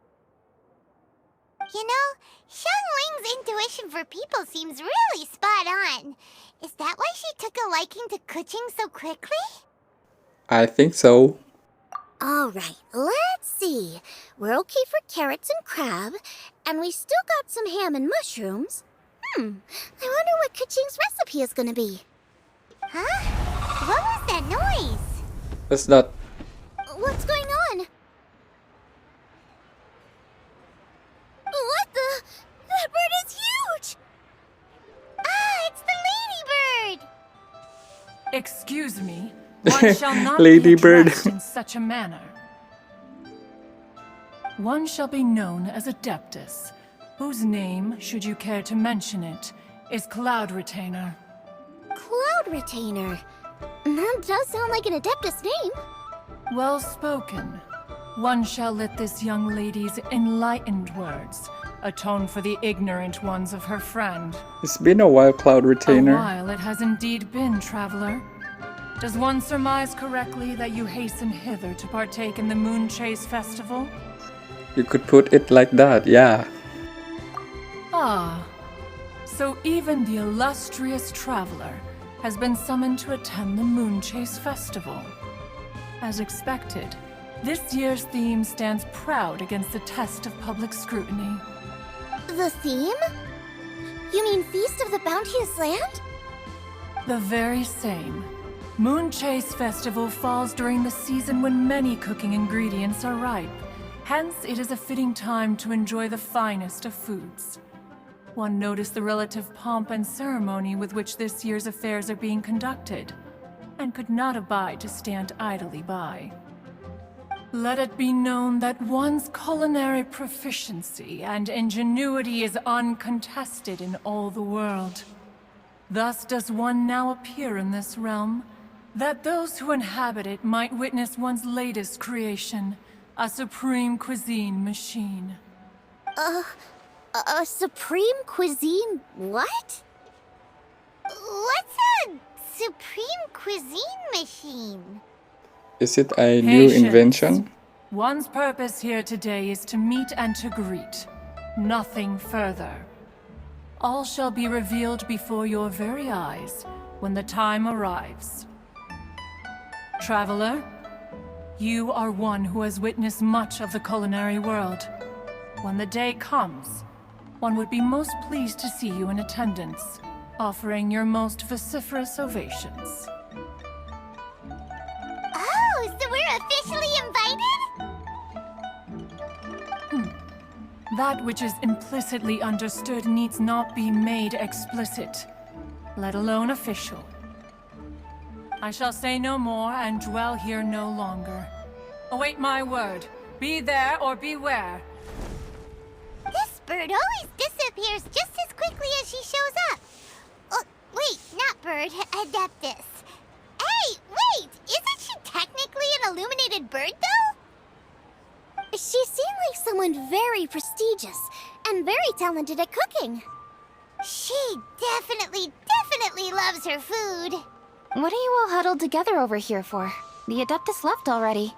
You know, Xiangling's intuition for people seems really spot on. Is that why she took a liking to Kuching so quickly? I think so. Alright, let's see. We're okay for carrots and crab, and we still got some ham and mushrooms. I wonder what Kuching's recipe is gonna be. Huh? What was that noise? That's not... What's going on? What the? That Excuse me, one shall not Lady be Bird. addressed in such a manner. One shall be known as Adeptus, whose name, should you care to mention it, is Cloud Retainer. Cloud Retainer. That does sound like an Adeptus name. Well spoken. One shall let this young lady's enlightened words atone for the ignorant ones of her friend. It's been a while, Cloud A Retainer. while it has indeed been, traveler. Does one surmise correctly that you hasten hither to partake in the Moon Chase Festival? You could put it like that, yeah. Ah, so even the illustrious traveler has been summoned to attend the Moon Chase Festival. As expected, this year's theme stands proud against the test of public scrutiny. The theme? You mean Feast of the Bounteous Land? The very same. Moon Chase Festival falls during the season when many cooking ingredients are ripe. Hence, it is a fitting time to enjoy the finest of foods. One noticed the relative pomp and ceremony with which this year's affairs are being conducted, and could not abide to stand idly by. Let it be known that one's culinary proficiency and ingenuity is uncontested in all the world. Thus does one now appear in this realm, that those who inhabit it might witness one's latest creation, a supreme cuisine machine. A supreme cuisine what? What's a supreme cuisine machine? Is it a new Patience. invention? One's purpose here today is to meet and to greet. Nothing further. All shall be revealed before your very eyes when the time arrives. Traveler, you are one who has witnessed much of the culinary world. When the day comes, one would be most pleased to see you in attendance, offering your most vociferous ovations. Oh, so we're officially invited? That which is implicitly understood needs not be made explicit, let alone official. I shall say no more and dwell here no longer. Await my word. Be there or beware. This bird always disappears just as quickly as she shows up. Oh, wait, not bird, Adeptus. Hey, wait! Isn't she technically an illuminated bird, though? She seemed like someone very prestigious and very talented at cooking. She definitely loves her food. What are you all huddled together over here for? The Adeptus left already.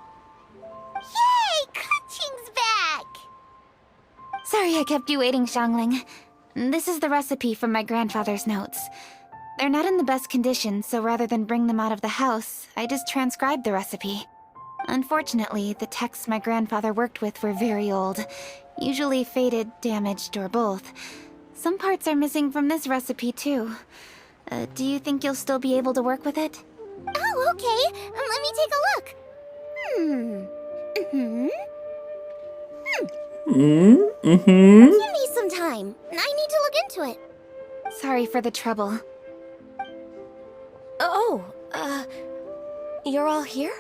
Yay! Kaching's back! Sorry I kept you waiting, Xiangling. This is the recipe from my grandfather's notes. They're not in the best condition, so rather than bring them out of the house, I just transcribed the recipe. Unfortunately, the texts my grandfather worked with were very old, usually faded, damaged, or both. Some parts are missing from this recipe, too. Do you think you'll still be able to work with it? Oh, okay. Let me take a look. Give me some time. I need to look into it. Sorry for the trouble. You're all here?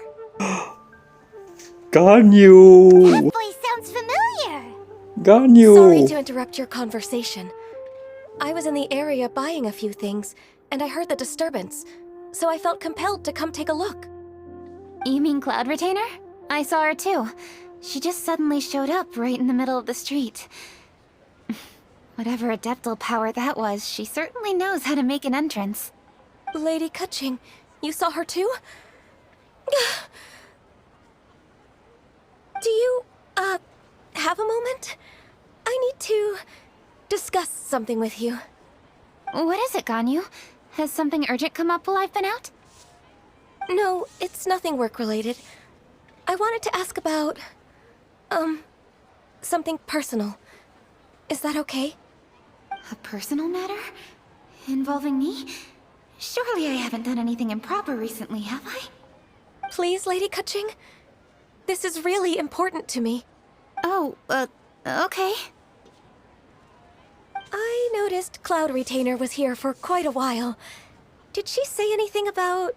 Ganyu! That voice sounds familiar. Ganyu! Sorry to interrupt your conversation. I was in the area buying a few things, and I heard the disturbance, so I felt compelled to come take a look. You mean Cloud Retainer? I saw her too. She just suddenly showed up right in the middle of the street. Whatever adeptal power that was, she certainly knows how to make an entrance. Lady Kaching, you saw her too? Do you, have a moment? I need to discuss something with you. What is it, Ganyu? Has something urgent come up while I've been out? No, it's nothing work-related. I wanted to ask about, something personal. Is that okay? A personal matter? Involving me? Surely I haven't done anything improper recently, have I? Please, Lady Kaching? This is really important to me. Oh, okay. I noticed Cloud Retainer was here for quite a while. Did she say anything about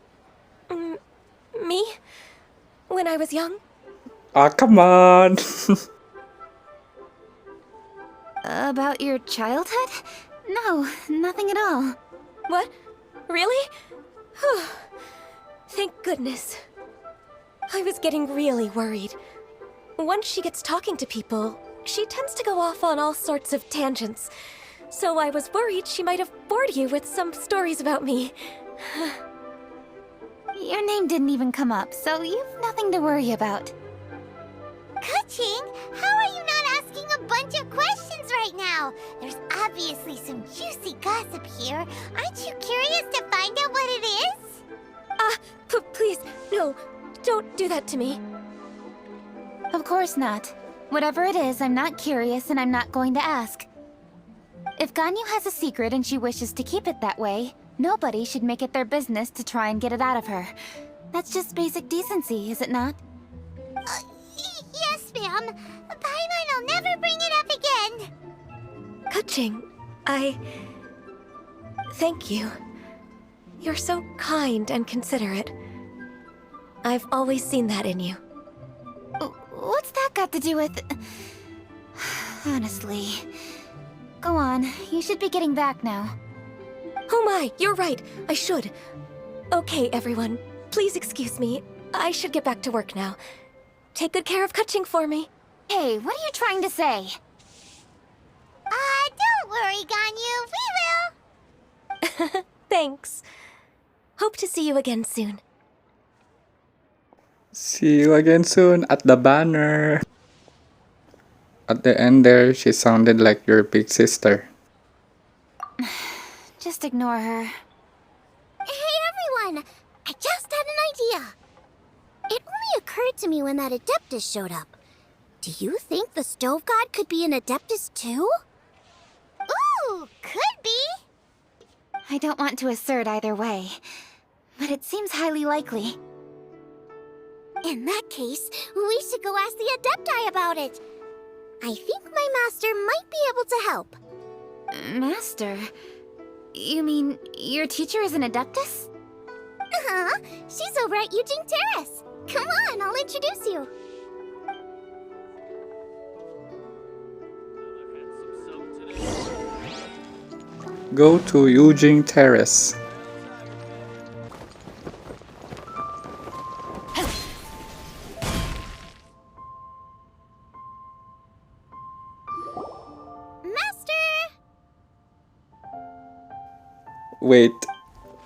Me? When I was young? Ah, come on. About your childhood? No, nothing at all. What? Really? Whew. Thank goodness. I was getting really worried. Once she gets talking to people, she tends to go off on all sorts of tangents. So I was worried she might have bored you with some stories about me. Your name didn't even come up, so you've nothing to worry about. Kuching, how are you not asking a bunch of questions right now? There's obviously some juicy gossip here. Aren't you curious to find out what it is? Please, no, don't do that to me. Of course not. Whatever it is, I'm not curious and I'm not going to ask. If Ganyu has a secret and she wishes to keep it that way, nobody should make it their business to try and get it out of her. That's just basic decency, is it not? Yes, ma'am. Paimon will never bring it up again. Kuching, thank you. You're so kind and considerate. I've always seen that in you. What's that got to do with... Honestly. Go on, you should be getting back now. Oh my, you're right. I should. Okay, everyone. Please excuse me. I should get back to work now. Take good care of Kuching for me. Hey, what are you trying to say? Don't worry, Ganyu. We will. Thanks. Hope to see you again soon. See you again soon at the banner. At the end there, she sounded like your big sister. Just ignore her. Hey, everyone. I just had an idea. It only occurred to me when that Adeptus showed up. Do you think the Stove God could be an Adeptus too? Ooh, could be. I don't want to assert either way, but it seems highly likely. In that case, we should go ask the Adepti about it. I think my master might be able to help. Master? You mean your teacher is an Adeptus? Uh-huh. She's over at Eugene Terrace. Come on, I'll introduce you. Go to Eugene Terrace. Wait,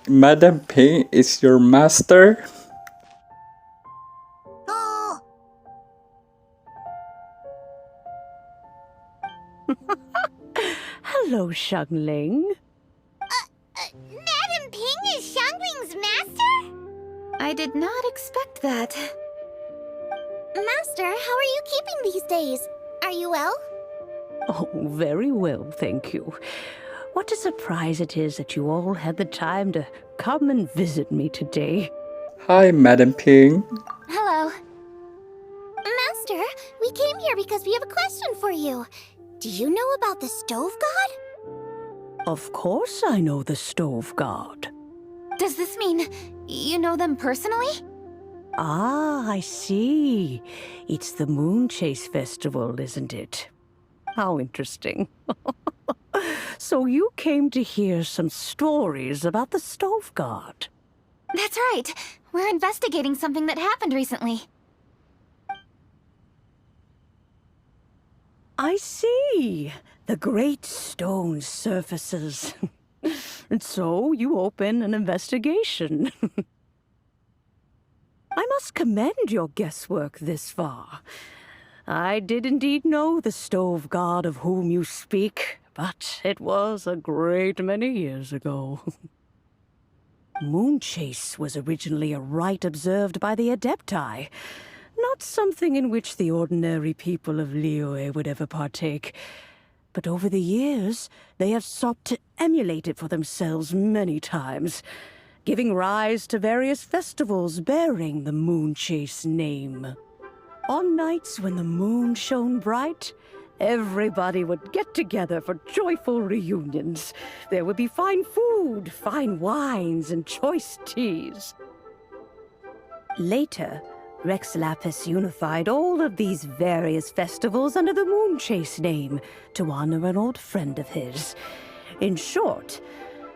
Madam Ping is your master? Oh. Hello, Xiangling. Madam Ping is Xiangling's master? I did not expect that. Master, how are you keeping these days? Are you well? Oh, very well, thank you. What a surprise it is that you all had the time to come and visit me today. Hi, Madam Ping. Hello. Master, we came here because we have a question for you. Do you know about the Stove God? Of course I know the Stove God. Does this mean you know them personally? Ah, I see. It's the Moon Chase Festival, isn't it? How interesting. So you came to hear some stories about the Stove God. That's right. We're investigating something that happened recently. I see. The great stone surfaces. And so you open an investigation. I must commend your guesswork this far. I did indeed know the Stove God of whom you speak, but it was a great many years ago. Moonchase was originally a rite observed by the Adepti, not something in which the ordinary people of Liyue would ever partake. But over the years, they have sought to emulate it for themselves many times, giving rise to various festivals bearing the Moonchase name. On nights when the moon shone bright, everybody would get together for joyful reunions. There would be fine food, fine wines, and choice teas. Later, Rex Lapis unified all of these various festivals under the Moonchase name to honor an old friend of his. In short,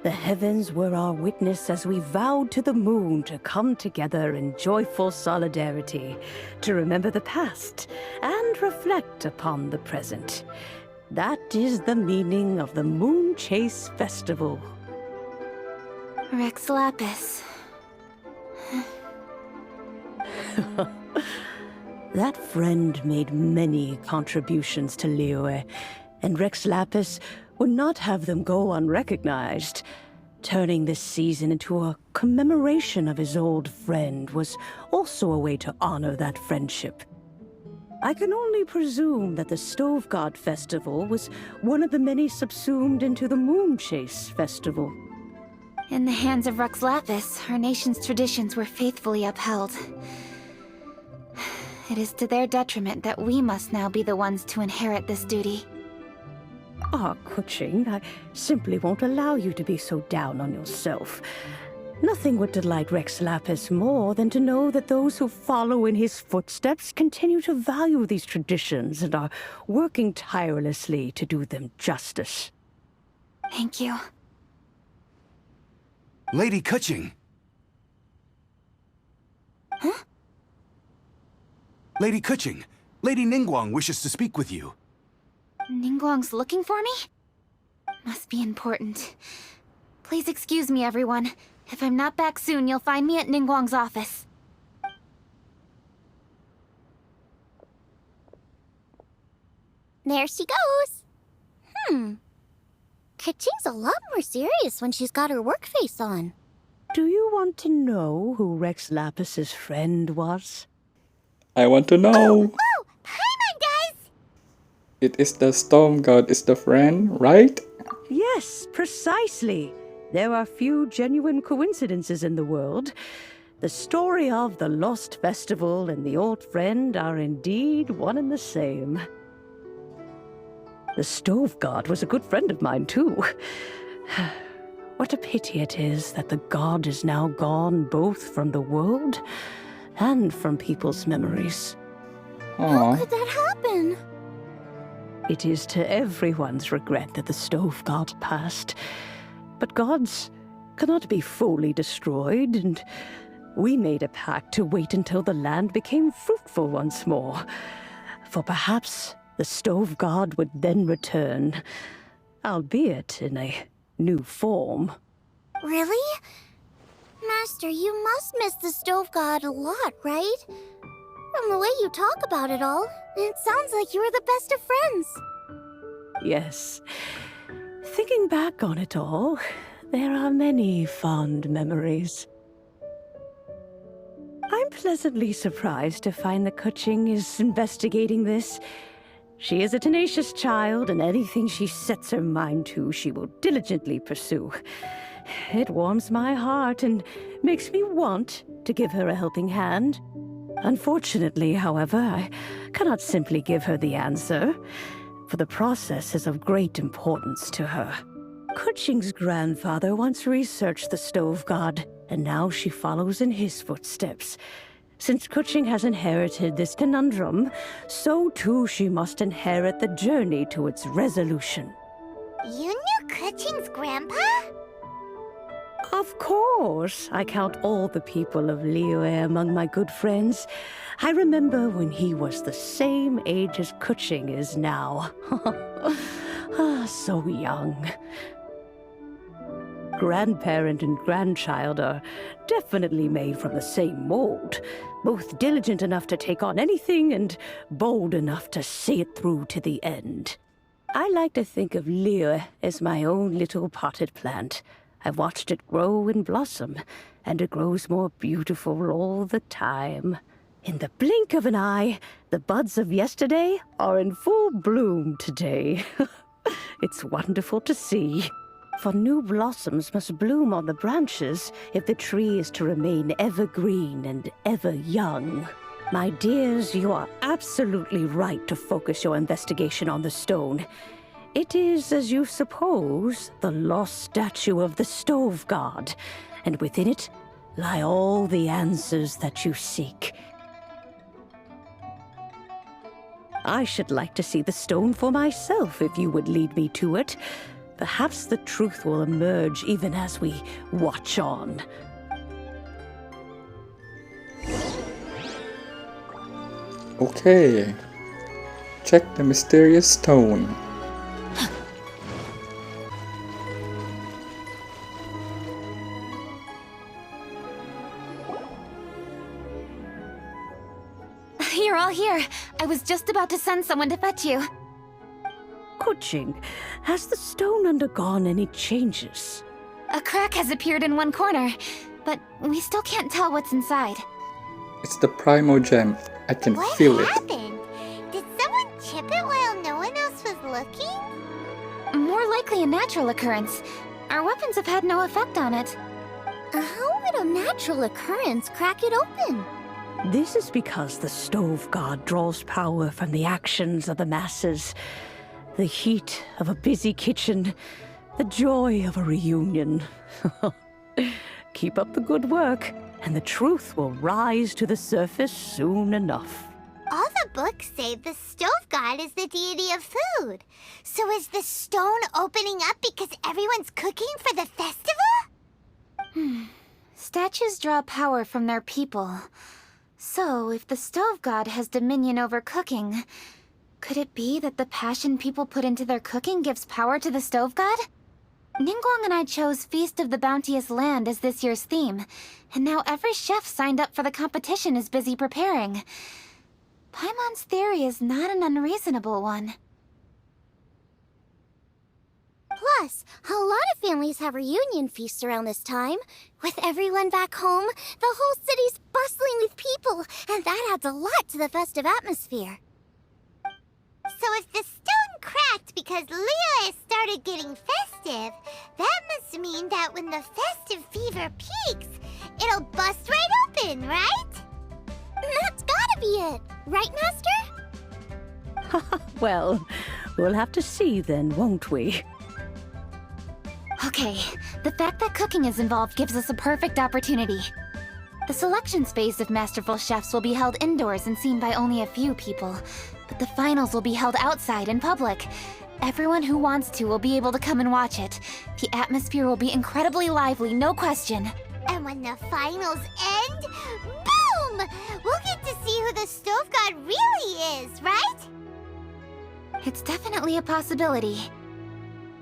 the heavens were our witness as we vowed to the moon to come together in joyful solidarity, to remember the past and reflect upon the present. That is the meaning of the Moonchase Festival. Rex Lapis. That friend made many contributions to Liyue, and Rex Lapis would not have them go unrecognized. Turning this season into a commemoration of his old friend was also a way to honor that friendship. I can only presume that the Stove God Festival was one of the many subsumed into the Moonchase Festival. In the hands of Rex Lapis, our nation's traditions were faithfully upheld. It is to their detriment that we must now be the ones to inherit this duty. Ah, Kuching, I simply won't allow you to be so down on yourself. Nothing would delight Rex Lapis more than to know that those who follow in his footsteps continue to value these traditions and are working tirelessly to do them justice. Thank you. Lady Kuching! Huh? Lady Kuching, Lady Ningguang wishes to speak with you. Ningguang's looking for me? Must be important. Please excuse me, everyone. If I'm not back soon, you'll find me at Ningguang's office. There she goes. Kaching's a lot more serious when she's got her work face on. Do you want to know who Rex Lapis's friend was? I want to know. Oh, Paimon does! It is the storm god is the friend, right? Yes, precisely. There are few genuine coincidences in the world. The story of the Lost Festival and the old friend are indeed one and the same. The Stove God was a good friend of mine, too. What a pity it is that the god is now gone both from the world and from people's memories. How could that happen? It is to everyone's regret that the Stove God passed. But gods cannot be fully destroyed, and we made a pact to wait until the land became fruitful once more. For perhaps the Stove God would then return, albeit in a new form. Really? Master, you must miss the Stove God a lot, right? From the way you talk about it all, it sounds like you were the best of friends. Yes. Thinking back on it all, there are many fond memories. I'm pleasantly surprised to find that Kuching is investigating this. She is a tenacious child, and anything she sets her mind to, she will diligently pursue. It warms my heart and makes me want to give her a helping hand. Unfortunately, however, I cannot simply give her the answer, for the process is of great importance to her. Kuching's grandfather once researched the Stove God, and now she follows in his footsteps. Since Kuching has inherited this conundrum, so too she must inherit the journey to its resolution. You knew Kuching's grandpa? Of course, I count all the people of Liyue among my good friends. I remember when he was the same age as Kuching is now. So young. Grandparent and grandchild are definitely made from the same mold, both diligent enough to take on anything and bold enough to see it through to the end. I like to think of Liyue as my own little potted plant. I've watched it grow and blossom, and it grows more beautiful all the time. In the blink of an eye, the buds of yesterday are in full bloom today. It's wonderful to see. For new blossoms must bloom on the branches if the tree is to remain evergreen and ever young. My dears, you are absolutely right to focus your investigation on the stone. It is, as you suppose, the lost statue of the Stove God, and within it, lie all the answers that you seek. I should like to see the stone for myself if you would lead me to it. Perhaps the truth will emerge even as we watch on. Okay. Check the mysterious stone. You're all here. I was just about to send someone to fetch you. Kuching, has the stone undergone any changes? A crack has appeared in one corner, but we still can't tell what's inside. It's the Primal Gem. I can feel it. What happened? Did someone chip it while no one else was looking? More likely a natural occurrence. Our weapons have had no effect on it. How would a natural occurrence crack it open? This is because the stove god draws power from the actions of the masses. The heat of a busy kitchen, the joy of a reunion. Keep up the good work, and the truth will rise to the surface soon enough. All the books say the stove god is the deity of food. So is the stone opening up because everyone's cooking for the festival? Statues draw power from their people. So, if the stove god has dominion over cooking, could it be that the passion people put into their cooking gives power to the stove god? Ningguang and I chose Feast of the Bounteous Land as this year's theme, and now every chef signed up for the competition is busy preparing. Paimon's theory is not an unreasonable one. Plus, a lot of families have reunion feasts around this time. With everyone back home, the whole city's bustling with people, and that adds a lot to the festive atmosphere. So if the stone cracked because Liyue started getting festive, that must mean that when the festive fever peaks, it'll bust right open, right? That's gotta be it, right, Master? Well, we'll have to see then, won't we? Okay, the fact that cooking is involved gives us a perfect opportunity. The selections phase of Masterful Chefs will be held indoors and seen by only a few people, but the finals will be held outside in public. Everyone who wants to will be able to come and watch it. The atmosphere will be incredibly lively, no question. And when the finals end, boom! We'll get to see who the stove god really is, right? It's definitely a possibility.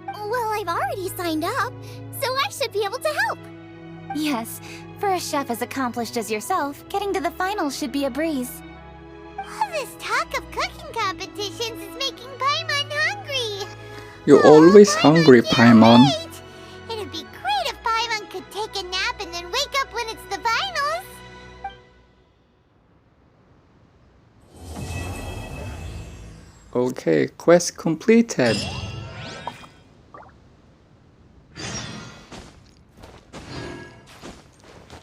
Well, I've already signed up, so I should be able to help. Yes, for a chef as accomplished as yourself, getting to the finals should be a breeze. All this talk of cooking competitions is making Paimon hungry. You're always hungry, Paimon. It'd be great if Paimon could take a nap and then wake up when it's the finals. Okay, quest completed.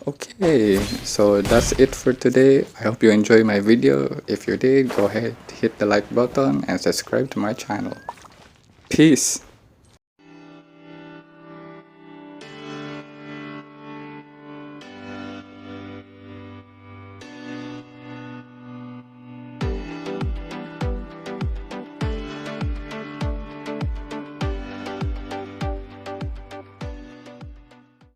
Okay, so that's it for today. I hope you enjoyed my video. If you did, go ahead, hit the like button and subscribe to my channel. Peace.